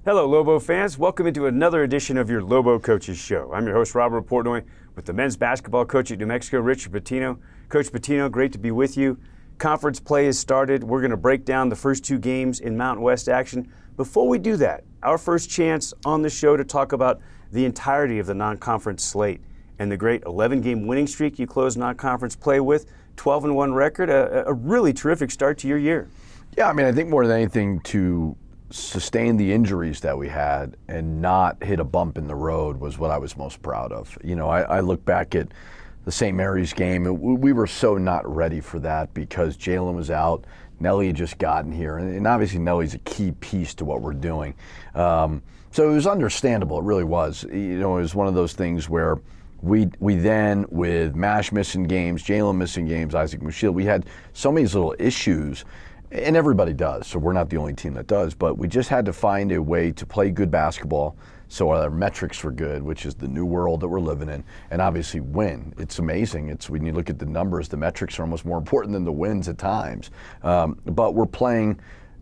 Hello, Lobo fans. Welcome into another edition of your Lobo Coaches Show. I'm your host, Robert Portnoy, with the men's basketball coach at New Mexico, Richard Pitino. Coach Pitino, great to be with you. Conference play has started. We're going to break down the first two games in Mountain West action. Before we do that, our first chance on the show to talk about the entirety of the non-conference slate and the great 11-game winning streak you closed non-conference play with, 12-1 record, a really terrific start to your year. Yeah, I mean, I think more than anything to sustain the injuries that we had and not hit a bump in the road was what I was most proud of. You know, I look back at the St. Mary's game, and we were so not ready for that because Jalen was out, Nelly had just gotten here, and obviously Nelly's a key piece to what we're doing. So it was understandable, it really was. You know, it was one of those things where we then, with Mash missing games, Jalen missing games, Isaac Mushiel, we had so many little issues. And everybody does, so we're not the only team that does, but we just had to find a way to play good basketball so our metrics were good, which is the new world that we're living in, and obviously win. It's amazing. It's when you look at the numbers, the metrics are almost more important than the wins at times. But we're playing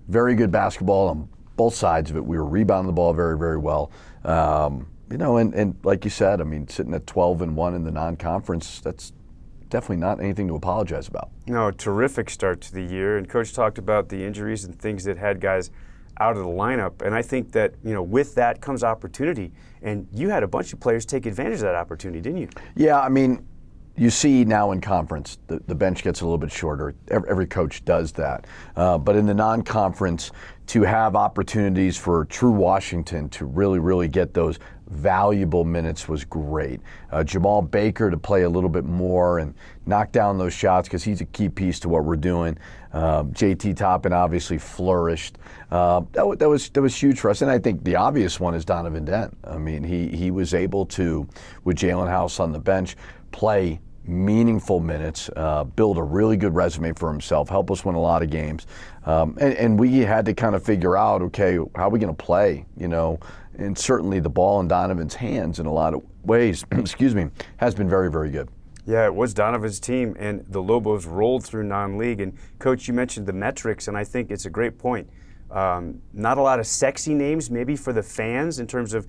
very good basketball on both sides of it. We were rebounding the ball very, very well. You know, and like you said, I mean, sitting at 12-1 in the non-conference, that's definitely not anything to apologize about. No, terrific start to the year. And Coach talked about the injuries and things that had guys out of the lineup. And I think that, you know, with that comes opportunity. And you had a bunch of players take advantage of that opportunity, didn't you? Yeah, I mean, you see now in conference, the bench gets a little bit shorter. Every coach does that. But in the non-conference, to have opportunities for true Washington to really, really get those valuable minutes was great. Jamal Baker to play a little bit more and knock down those shots because he's a key piece to what we're doing. JT Toppin obviously flourished. That was huge for us. And I think the obvious one is Donovan Dent. I mean, he was able to, with Jalen House on the bench, play meaningful minutes, build a really good resume for himself, help us win a lot of games. And we had to kind of figure out, okay, how are we going to play, you know? And certainly the ball in Donovan's hands in a lot of ways, excuse me, has been very, very good. Yeah, it was Donovan's team, and the Lobos rolled through non-league. And, Coach, you mentioned the metrics, and I think it's a great point. Not a lot of sexy names maybe for the fans in terms of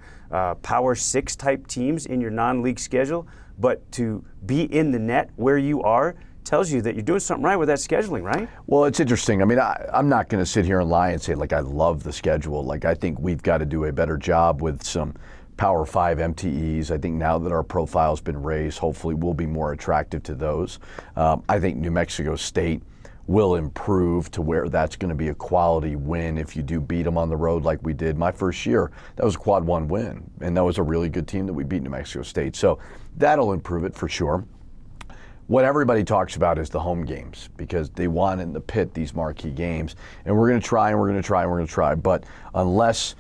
Power 6 type teams in your non-league schedule, but to be in the net where you are tells you that you're doing something right with that scheduling, right? Well, it's interesting. I mean, I'm not going to sit here and lie and say, like, I love the schedule. Like, I think we've got to do a better job with some Power 5 MTEs. I think now that our profile's been raised, hopefully we'll be more attractive to those. I think New Mexico State will improve to where that's going to be a quality win if you do beat them on the road like we did. My first year, that was a quad 1 win, and that was a really good team that we beat New Mexico State. So that'll improve it for sure. What everybody talks about is the home games because they want in the pit these marquee games, and we're going to try and we're going to try and we're going to try. But unless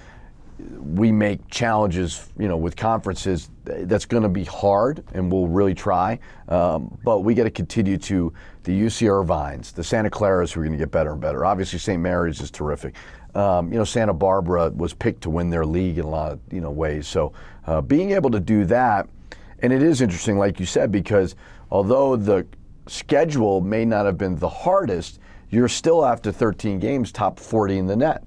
we make challenges, you know, with conferences, that's going to be hard, and we'll really try. But we got to continue to the UC Irvines, the Santa Claras, who are going to get better and better. Obviously, St. Mary's is terrific. You know, Santa Barbara was picked to win their league in a lot of, you know, ways. So being able to do that, and it is interesting, like you said, because although the schedule may not have been the hardest, you're still after 13 games top 40 in the net.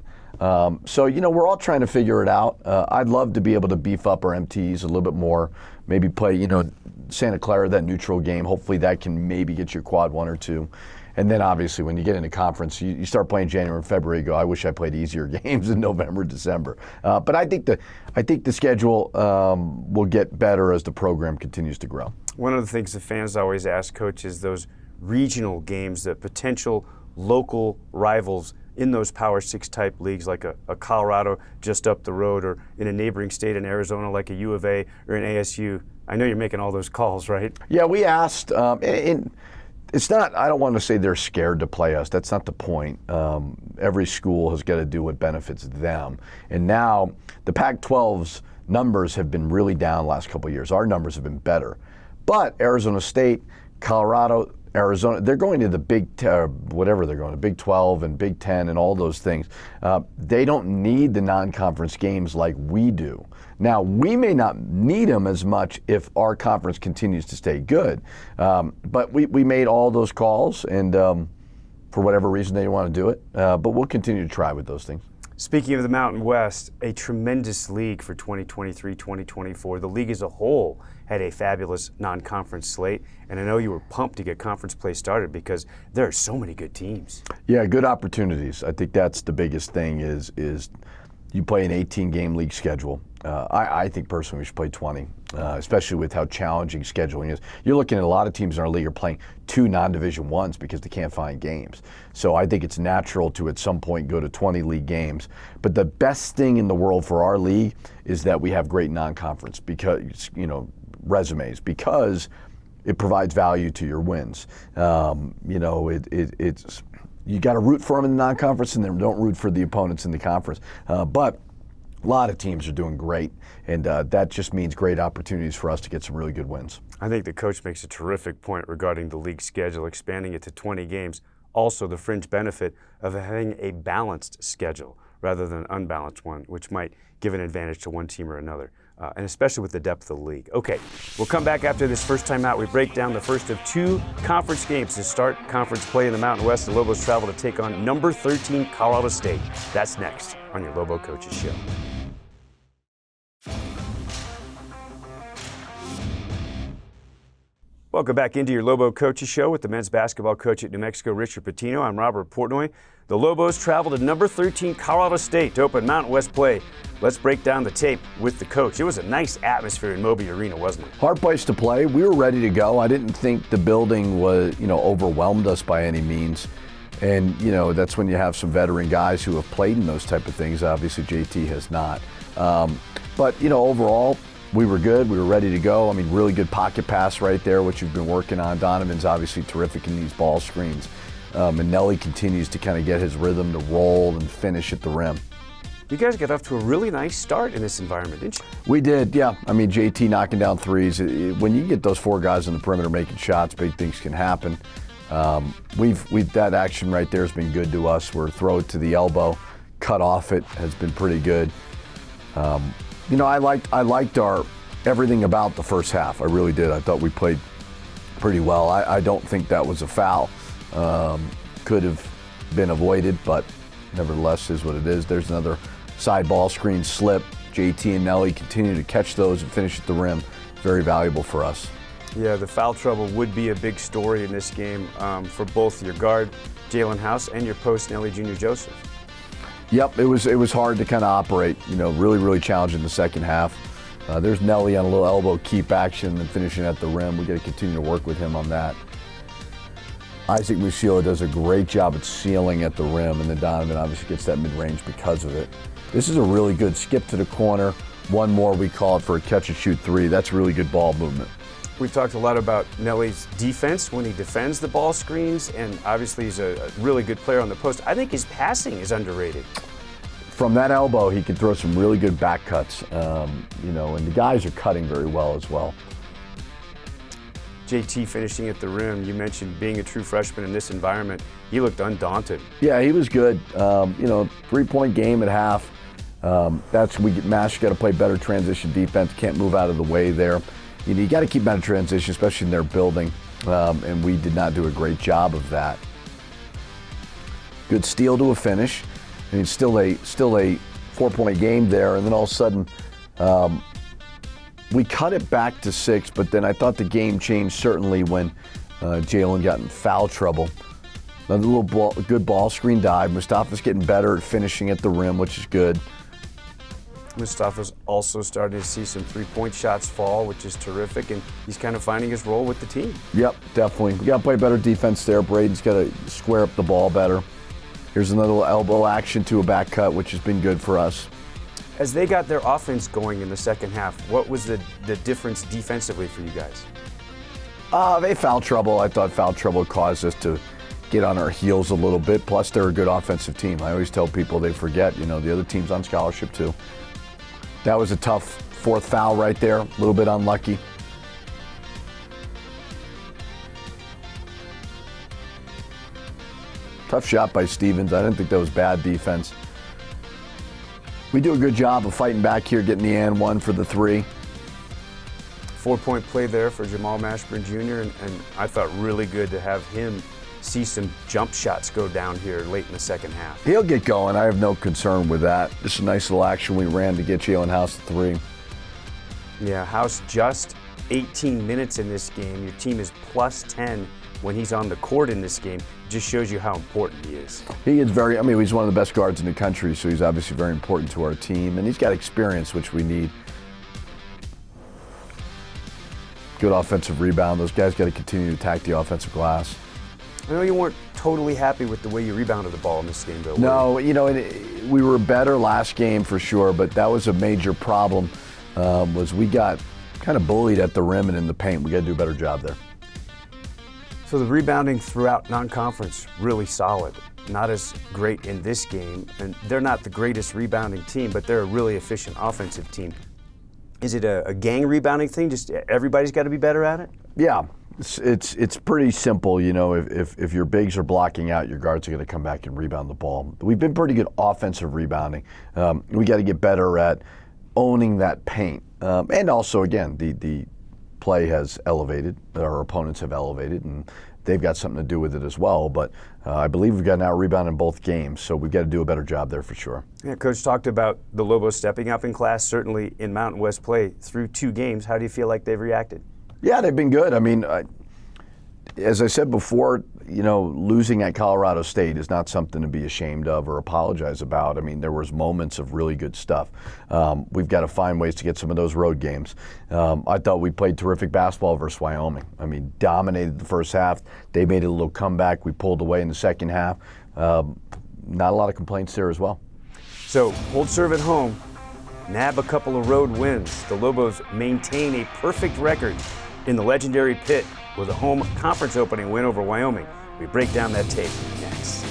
So, you know, we're all trying to figure it out. I'd love to be able to beef up our MTs a little bit more, maybe play, you know, Santa Clara, that neutral game. Hopefully that can maybe get you quad 1 or 2. And then obviously when you get into conference, you start playing January and February, you go, I wish I played easier games in November, December. But I think the schedule will get better as the program continues to grow. One of the things the fans always ask, Coach, is those regional games, the potential local rivals in those Power 6 type leagues like a Colorado just up the road, or in a neighboring state in Arizona like a U of A or an ASU. I know you're making all those calls, right? Yeah, we asked. It's not, I don't want to say they're scared to play us. That's not the point. Every school has got to do what benefits them. And now the Pac-12's numbers have been really down the last couple of years. Our numbers have been better. But Arizona State, Colorado, Arizona, they're going to the whatever they're going to, Big 12 and Big 10 and all those things. They don't need the non-conference games like we do. Now, we may not need them as much if our conference continues to stay good. But we made all those calls, and for whatever reason they want to do it. But we'll continue to try with those things. Speaking of the Mountain West, a tremendous league for 2023-2024. The league as a whole had a fabulous non-conference slate, and I know you were pumped to get conference play started because there are so many good teams. Yeah, good opportunities. I think that's the biggest thing is you play an 18-game league schedule. I think personally we should play 20, especially with how challenging scheduling is. You're looking at a lot of teams in our league are playing 2 non-division ones because they can't find games. So I think it's natural to at some point go to 20 league games. But the best thing in the world for our league is that we have great non-conference resumes because it provides value to your wins. It's you got to root for them in the non-conference and then don't root for the opponents in the conference. But a lot of teams are doing great, and that just means great opportunities for us to get some really good wins. I think the coach makes a terrific point regarding the league schedule, expanding it to 20 games. Also, the fringe benefit of having a balanced schedule rather than an unbalanced one, which might give an advantage to one team or another, and especially with the depth of the league. Okay, we'll come back after this first time out. We break down the first of 2 conference games to start conference play in the Mountain West. The Lobos travel to take on number 13 Colorado State. That's next on your Lobo Coaches Show. Welcome back into your Lobo Coaches Show with the men's basketball coach at New Mexico, Richard Pitino. I'm Robert Portnoy. The Lobos travel to number 13 Colorado State to open Mountain West play. Let's break down the tape with the coach. It was a nice atmosphere in Moby Arena, wasn't it? Hard place to play. We were ready to go. I didn't think the building was, overwhelmed us by any means. And, that's when you have some veteran guys who have played in those type of things. Obviously, JT has not. But overall, we were good. We were ready to go. I mean, really good pocket pass right there, which you've been working on. Donovan's obviously terrific in these ball screens. And Nelly continues to kind of get his rhythm to roll and finish at the rim. You guys got off to a really nice start in this environment, didn't you? We did, yeah. I mean, JT knocking down threes. When you get those 4 guys on the perimeter making shots, big things can happen. That action right there has been good to us. We're throw it to the elbow, cut off it has been pretty good. I liked our everything about the first half. I really did. I thought we played pretty well. I don't think that was a foul. Could have been avoided, but nevertheless is what it is. There's another side ball screen slip. JT and Nelly continue to catch those and finish at the rim. Very valuable for us. Yeah, the foul trouble would be a big story in this game for both your guard, Jalen House, and your post, Nelly Jr. Joseph. Yep, it was hard to kind of operate. Really challenging the second half. There's Nelly on a little elbow keep action and finishing at the rim. We got to continue to work with him on that. Isaac Musila does a great job at sealing at the rim, and then Donovan obviously gets that mid-range because of it. This is a really good skip to the corner. One more, we call it for a catch-and-shoot 3. That's really good ball movement. We've talked a lot about Nelly's defense when he defends the ball screens, and obviously he's a really good player on the post. I think his passing is underrated. From that elbow, he could throw some really good back cuts, and the guys are cutting very well as well. JT finishing at the rim, you mentioned being a true freshman in this environment. He looked undaunted. Yeah, he was good. 3-point game at half. Mash got to play better transition defense, can't move out of the way there. You got to keep them out of transition, especially in their building, and we did not do a great job of that. Good steal to a finish. I mean, still a 4-point game there, and then all of a sudden, we cut it back to 6. But then I thought the game changed certainly when Jalen got in foul trouble. Another good ball screen dive. Mustafa's getting better at finishing at the rim, which is good. Mustafa's also starting to see some 3-point shots fall, which is terrific, and he's kind of finding his role with the team. Yep, definitely. We got to play better defense there. Braden's got to square up the ball better. Here's another elbow action to a back cut, which has been good for us. As they got their offense going in the second half, what was the difference defensively for you guys? They foul trouble. I thought foul trouble caused us to get on our heels a little bit. Plus, they're a good offensive team. I always tell people they forget, the other team's on scholarship too. That was a tough 4th foul right there. A little bit unlucky. Tough shot by Stevens. I didn't think that was bad defense. We do a good job of fighting back here, getting the and 1 for the 3. 4-point play there for Jamal Mashburn Jr., and I thought really good to have him see some jump shots go down here late in the second half. He'll get going. I have no concern with that. Just a nice little action we ran to get Jalen House to 3. Yeah, House just 18 minutes in this game. Your team is plus 10 when he's on the court in this game. Just shows you how important he is. He is very, he's one of the best guards in the country, so he's obviously very important to our team, and he's got experience, which we need. Good offensive rebound. Those guys got to continue to attack the offensive glass. I know you weren't totally happy with the way you rebounded the ball in this game, though. No, we were better last game for sure, but that was a major problem, was we got kind of bullied at the rim and in the paint. We got to do a better job there. So the rebounding throughout non-conference, really solid. Not as great in this game, and they're not the greatest rebounding team, but they're a really efficient offensive team. Is it a gang rebounding thing? Just everybody's got to be better at it? Yeah, it's pretty simple. If your bigs are blocking out, your guards are going to come back and rebound the ball. We've been pretty good offensive rebounding. We got to get better at owning that paint. And also, again, the play has elevated. Our opponents have elevated, and they've got something to do with it as well. But I believe we've got an out-rebound in both games, so we've got to do a better job there for sure. Yeah, Coach talked about the Lobos stepping up in class, certainly in Mountain West play through 2 games. How do you feel like they've reacted? Yeah, they've been good. As I said before, losing at Colorado State is not something to be ashamed of or apologize about. There was moments of really good stuff. We've got to find ways to get some of those road games. I thought we played terrific basketball versus Wyoming. Dominated the first half. They made a little comeback. We pulled away in the second half. Not a lot of complaints there as well. So hold serve at home, nab a couple of road wins. The Lobos maintain a perfect record in the legendary pit with a home conference opening win over Wyoming. We break down that tape next.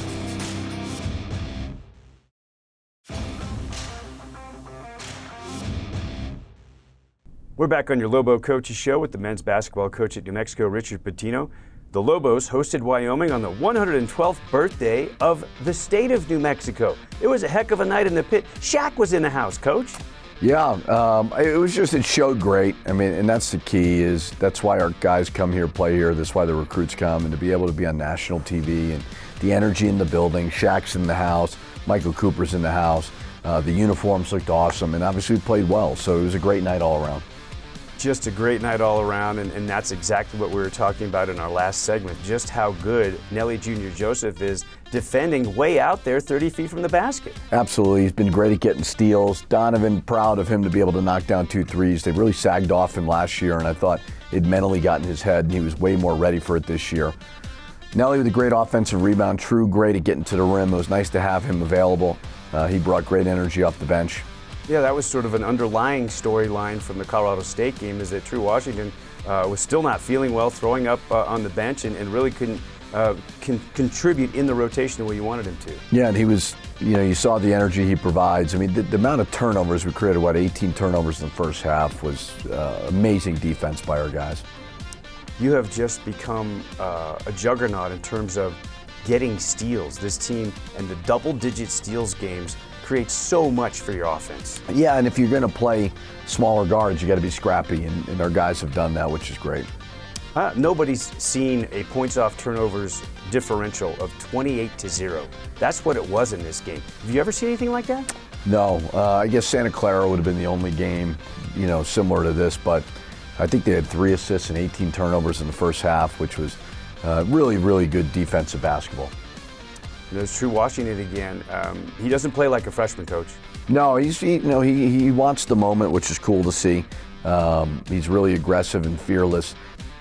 We're back on your Lobo Coaches Show with the men's basketball coach at New Mexico, Richard Pitino. The Lobos hosted Wyoming on the 112th birthday of the state of New Mexico. It was a heck of a night in the pit. Shaq was in the house, Coach. Yeah, it showed great. And that's the key, is that's why our guys come here, play here. That's why the recruits come, and to be able to be on national TV and the energy in the building. Shaq's in the house, Michael Cooper's in the house. The uniforms looked awesome, and obviously we played well. So it was a great night all around. Just a great night all around, and that's exactly what we were talking about in our last segment, just how good Nelly Jr. Joseph is defending way out there 30 feet from the basket. Absolutely. He's been great at getting steals. Donovan, proud of him to be able to knock down 2 threes. They really sagged off him last year, and I thought it mentally got in his head, and he was way more ready for it this year. Nelly with a great offensive rebound, True great at getting to the rim. It was nice to have him available. He brought great energy off the bench. Yeah, that was sort of an underlying storyline from the Colorado State game, is that True Washington was still not feeling well, throwing up on the bench, and really couldn't contribute in the rotation the way you wanted him to. Yeah, and he was, you saw the energy he provides. The amount of turnovers we created, 18 turnovers in the first half, was amazing defense by our guys. You have just become a juggernaut in terms of getting steals. This team and the double-digit steals games creates so much for your offense. Yeah, and if you're going to play smaller guards, you got to be scrappy, and our guys have done that, which is great. Nobody's seen a points off turnovers differential of 28-0. That's what it was in this game. Have you ever seen anything like that? No, I guess Santa Clara would have been the only game, similar to this, but I think they had 3 assists and 18 turnovers in the first half, which was really, really good defensive basketball. There's True Washington again. He doesn't play like a freshman, Coach. No, he wants the moment, which is cool to see. He's really aggressive and fearless,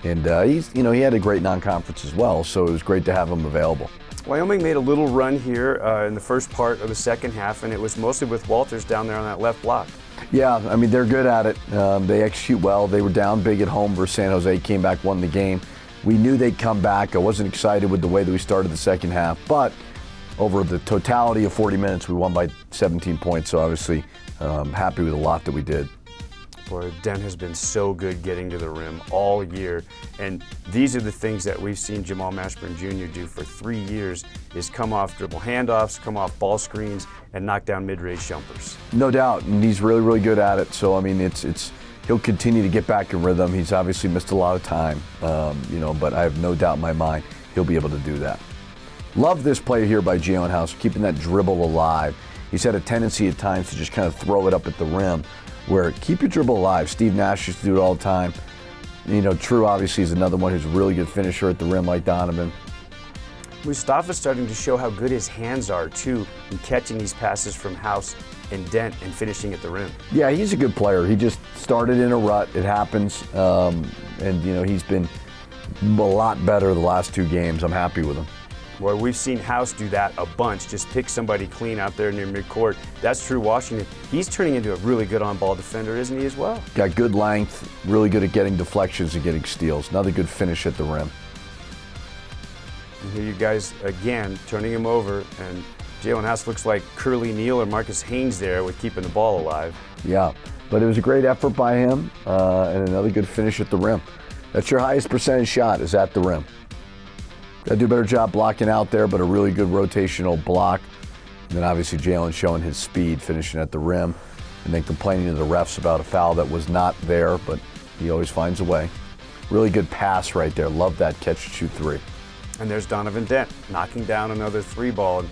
and he had a great non-conference as well. So it was great to have him available. Wyoming made a little run here in the first part of the second half, and it was mostly with Walters down there on that left block. Yeah, they're good at it. They execute well. They were down big at home versus San Jose, came back, won the game. We knew they'd come back. I wasn't excited with the way that we started the second half, but over the totality of 40 minutes, we won by 17 points, so obviously happy with a lot that we did. Boy, Den has been so good getting to the rim all year, and these are the things that we've seen Jamal Mashburn Jr. do for 3 years, is come off dribble handoffs, come off ball screens, and knock down mid-range jumpers. No doubt, and he's really, really good at it, so he'll continue to get back in rhythm. He's obviously missed a lot of time, but I have no doubt in my mind he'll be able to do that. Love this play here by Jalen House, keeping that dribble alive. He's had a tendency at times to just kind of throw it up at the rim, where keep your dribble alive. Steve Nash used to do it all the time. You know, True obviously is another one who's a really good finisher at the rim like Donovan. Mustafa's starting to show how good his hands are, too, in catching these passes from House and Dent and finishing at the rim. Yeah, he's a good player. He just started in a rut. It happens. And, you know, he's been a lot better the last 2 games. I'm happy with him. Well, we've seen House do that a bunch, just pick somebody clean out there near midcourt. That's true Washington. He's turning into a really good on-ball defender, isn't he, as well? Got good length, really good at getting deflections and getting steals. Another good finish at the rim. And here you guys, again, turning him over, and Jalen House looks like Curly Neal or Marcus Haynes there with keeping the ball alive. Yeah, but it was a great effort by him, and another good finish at the rim. That's your highest percentage shot, is at the rim. Got to do a better job blocking out there, but a really good rotational block. And then obviously Jalen showing his speed, finishing at the rim, and then complaining to the refs about a foul that was not there, but he always finds a way. Really good pass right there. Love that catch-and-shoot 3. And there's Donovan Dent knocking down another 3-ball.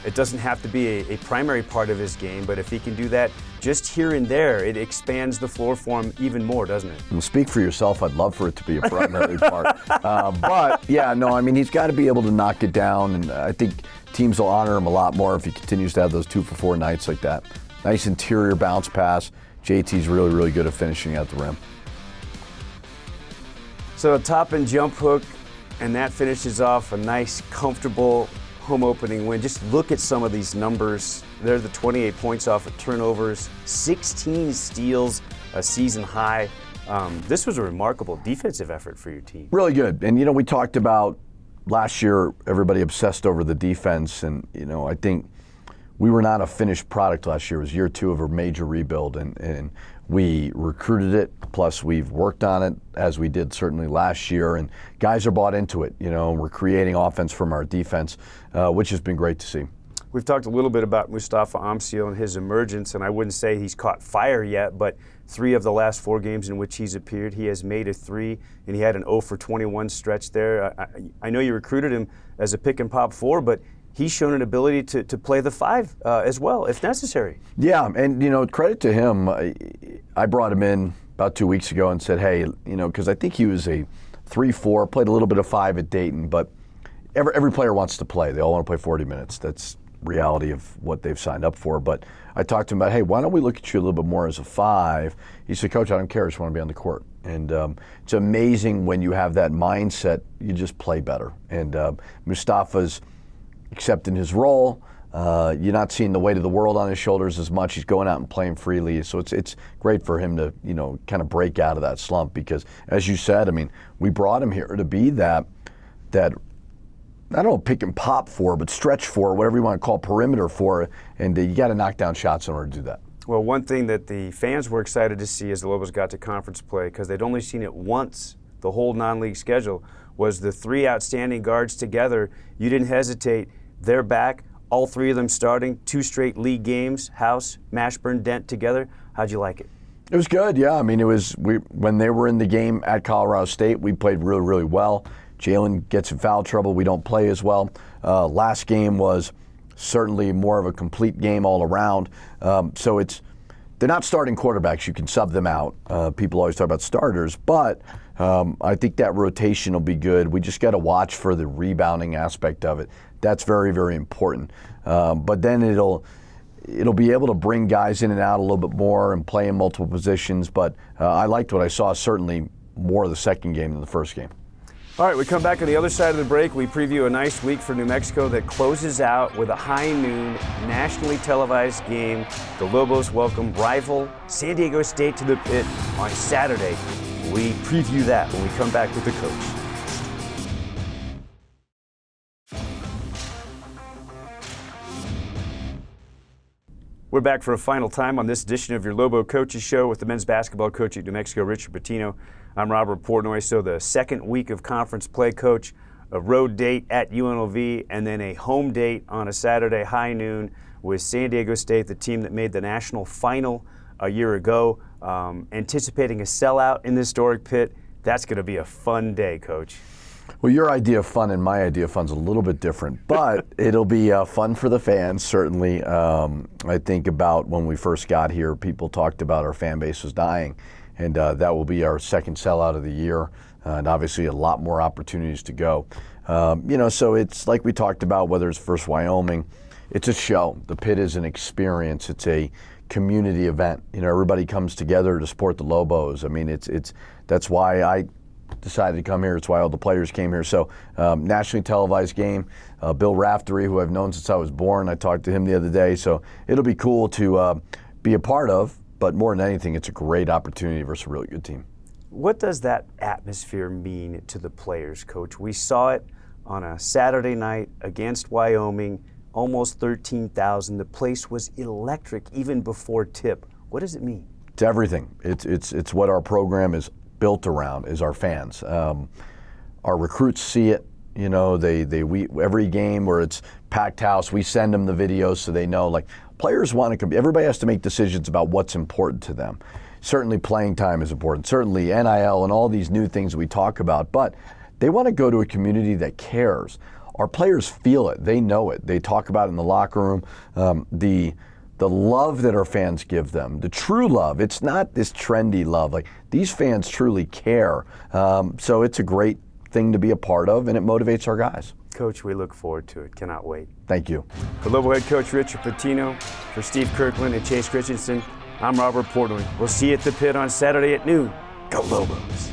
It doesn't have to be a primary part of his game, but if he can do that just here and there, it expands the floor for him even more, doesn't it? Well, speak for yourself. I'd love for it to be a primary part. But, yeah, no, I mean, he's got to be able to knock it down, and I think teams will honor him a lot more if he continues to have those 2-for-4 nights like that. Nice interior bounce pass. JT's really, really good at finishing at the rim. So a top and jump hook, and that finishes off a nice, comfortable home opening win. Just look at some of these numbers. They're the 28 points off of turnovers, 16 steals, a season high. This was a remarkable defensive effort for your team. Really good. And, you know, we talked about last year, everybody obsessed over the defense. And, you know, I think we were not a finished product last year. It was year 2 of a major rebuild. And we recruited it, plus we've worked on it, as we did certainly last year. And guys are bought into it. You know, we're creating offense from our defense, which has been great to see. We've talked a little bit about Mustafa Amsil and his emergence, and I wouldn't say he's caught fire yet, but 3 of the last 4 games in which he's appeared, he has made a 3, and he had an 0 for 21 stretch there. I know you recruited him as a pick and pop 4, but he's shown an ability to play the 5 as well, if necessary. Yeah, and, you know, credit to him. I brought him in about 2 weeks ago and said, hey, you know, because I think he was a 3-4, played a little bit of 5 at Dayton, but every player wants to play. They all want to play 40 minutes. That's reality of what they've signed up for. But I talked to him about, hey, why don't we look at you a little bit more as a 5? He said, Coach, I don't care. I just want to be on the court. And it's amazing when you have that mindset, you just play better. And Mustafa's accepting his role. You're not seeing the weight of the world on his shoulders as much. He's going out and playing freely. So it's great for him to, you know, kind of break out of that slump because, as you said, I mean, we brought him here to be that I don't know, pick and pop 4, but stretch 4, whatever you want to call perimeter 4, and you got to knock down shots in order to do that. Well, one thing that the fans were excited to see as the Lobos got to conference play, because they'd only seen it once the whole non-league schedule, was the 3 outstanding guards together. You didn't hesitate. They're back, all 3 of them starting, 2 straight league games, House, Mashburn, Dent together. How'd you like it? It was good, yeah. I mean, when they were in the game at Colorado State, we played really, really well. Jalen gets in foul trouble. We don't play as well. Last game was certainly more of a complete game all around. So they're not starting quarterbacks. You can sub them out. People always talk about starters, but I think that rotation will be good. We just got to watch for the rebounding aspect of it. That's very, very important. But then it'll be able to bring guys in and out a little bit more and play in multiple positions. But I liked what I saw, certainly more of the second game than the first game. All right, we come back on the other side of the break. We preview a nice week for New Mexico that closes out with a high noon, nationally televised game. The Lobos welcome rival San Diego State to the pit on Saturday. We preview that when we come back with the coach. We're back for a final time on this edition of your Lobo Coaches Show with the men's basketball coach at New Mexico, Richard Pitino. I'm Robert Portnoy. So the second week of conference play, Coach, a road date at UNLV, and then a home date on a Saturday high noon with San Diego State, the team that made the national final a year ago. Anticipating a sellout in the historic pit. That's going to be a fun day, Coach. Well, your idea of fun and my idea of fun's a little bit different, but it'll be fun for the fans, certainly. I think about when we first got here, people talked about our fan base was dying, and that will be our second sellout of the year, and obviously a lot more opportunities to go. So it's like we talked about, whether it's versus Wyoming, it's a show. The Pit is an experience. It's a community event. Everybody comes together to support the Lobos. I mean, that's why I decided to come here. It's why all the players came here. So nationally televised game. Bill Raftery, who I've known since I was born, I talked to him the other day. So it'll be cool to be a part of, but more than anything, it's a great opportunity versus a really good team. What does that atmosphere mean to the players, Coach? We saw it on a Saturday night against Wyoming, almost 13,000. The place was electric even before tip. What does it mean? It's everything. It's what our program is built around, is our fans. Our recruits see it. We every game where it's packed house, we send them the videos so they know. Like, players want to compete. Everybody has to make decisions about what's important to them. Certainly playing time is important. Certainly NIL and all these new things we talk about. But they want to go to a community that cares. Our players feel it. They know it. They talk about it in the locker room. The love that our fans give them, the true love. It's not this trendy love. Like, these fans truly care. So it's a great thing to be a part of, and it motivates our guys. Coach, we look forward to it. Cannot wait. Thank you. For Lobo head coach Richard Pitino, for Steve Kirkland and Chase Christensen, I'm Robert Portnoy. We'll see you at the Pit on Saturday at noon. Go Lobos.